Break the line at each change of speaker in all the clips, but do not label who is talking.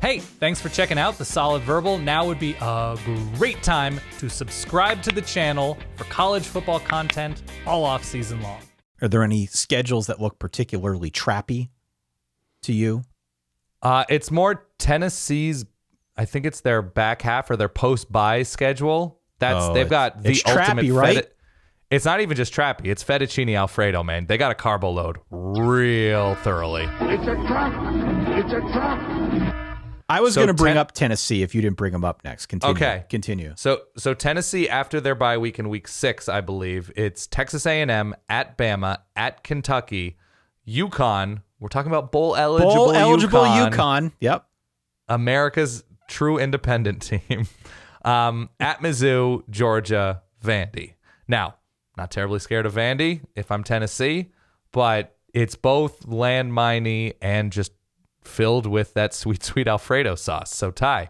Hey, thanks for checking out The Solid Verbal. Now would be a great time to subscribe to the channel for college football content all off season long.
Are there any schedules that look particularly trappy to you?
It's more Tennessee's, I think it's their back half or their post-bye schedule. They've got the ultimate
trappy, right?
It's not even just trappy. It's fettuccine Alfredo, man. They got a carbo load real thoroughly.
It's a trap. It's a trap.
I was going to bring up Tennessee if you didn't bring them up next. Continue.
So Tennessee, after their bye week in week 6, I believe, it's Texas A&M, at Bama, at Kentucky, UConn. We're talking about bowl-eligible
UConn. Yep.
America's true independent team. At Mizzou, Georgia, Vandy. Now, not terribly scared of Vandy if I'm Tennessee, but it's both landminey and just filled with that sweet, sweet Alfredo sauce. So, Ty,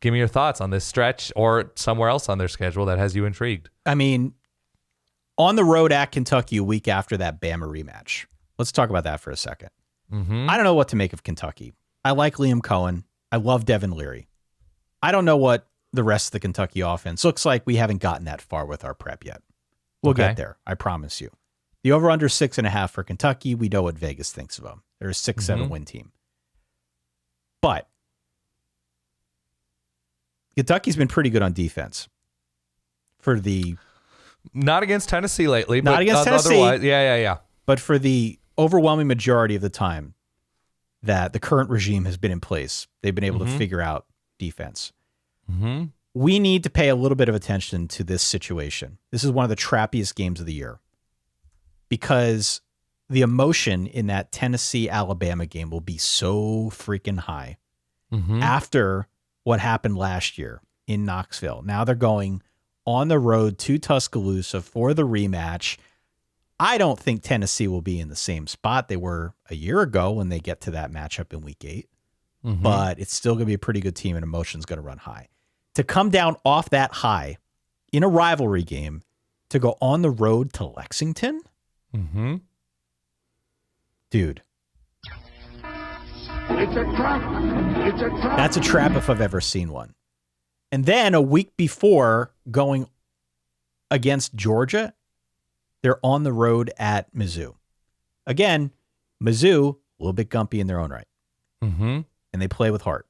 give me your thoughts on this stretch or somewhere else on their schedule that has you intrigued.
I mean, on the road at Kentucky a week after that Bama rematch. Let's talk about that for a second.
Mm-hmm.
I don't know what to make of Kentucky. I like Liam Cohen. I love Devin Leary. I don't know what the rest of the Kentucky offense looks like. We haven't gotten that far with our prep yet. We'll get there. I promise you. The over-under 6.5 for Kentucky. We know what Vegas thinks of them. They're a 6-7 win team. But Kentucky's been pretty good on defense
not against Tennessee lately, but
not against Tennessee.
Otherwise, yeah.
But for the overwhelming majority of the time that the current regime has been in place, they've been able to figure out defense.
Mm-hmm.
We need to pay a little bit of attention to this situation. This is one of the trappiest games of the year because the emotion in that Tennessee-Alabama game will be so freaking high after what happened last year in Knoxville. Now they're going on the road to Tuscaloosa for the rematch. I don't think Tennessee will be in the same spot they were a year ago when they get to that matchup in week 8, but it's still going to be a pretty good team and emotion's going to run high. To come down off that high in a rivalry game to go on the road to Lexington? Dude.
It's a trap. It's a trap.
That's a trap if I've ever seen one. And then a week before going against Georgia, they're on the road at Mizzou. Again, Mizzou, a little bit gumpy in their own right. And they play with heart.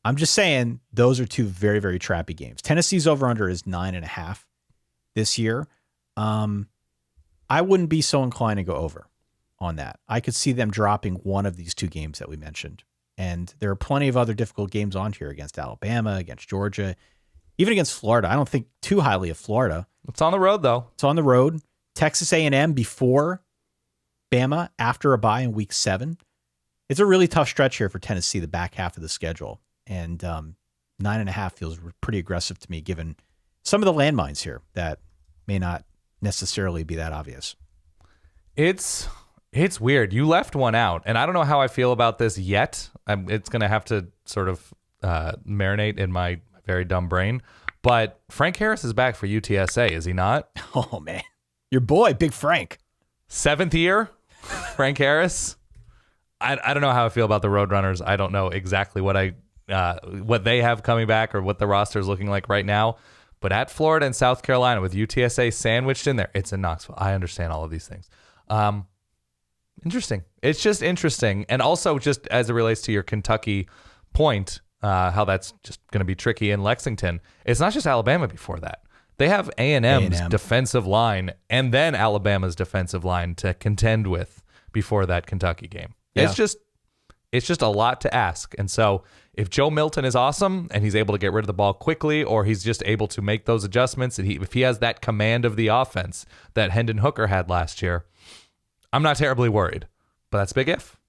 I'm just saying those are two very, very trappy games. Tennessee's over-under is 9.5 this year. I wouldn't be so inclined to go over on that. I could see them dropping one of these two games that we mentioned. And there are plenty of other difficult games on here against Alabama, against Georgia, even against Florida. I don't think too highly of Florida.
It's on the road, though.
It's on the road. Texas A&M before Bama after a bye in week 7. It's a really tough stretch here for Tennessee, the back half of the schedule. And 9.5 feels pretty aggressive to me, given some of the landmines here that may not necessarily be that obvious.
It's weird. You left one out, and I don't know how I feel about this yet. It's going to have to sort of marinate in my very dumb brain. But Frank Harris is back for UTSA, is he not?
Oh, man. Your boy, Big Frank.
7th year, Frank Harris. I don't know how I feel about the Roadrunners. I don't know exactly what they have coming back or what the roster is looking like right now. But at Florida and South Carolina with UTSA sandwiched in there, it's in Knoxville. I understand all of these things. Interesting. It's just interesting. And also just as it relates to your Kentucky point, how that's just going to be tricky in Lexington. It's not just Alabama before that. They have A&M's defensive line and then Alabama's defensive line to contend with before that Kentucky game. Yeah. It's just a lot to ask. And so if Joe Milton is awesome and he's able to get rid of the ball quickly, or he's just able to make those adjustments, and if he has that command of the offense that Hendon Hooker had last year, I'm not terribly worried. But that's a big if.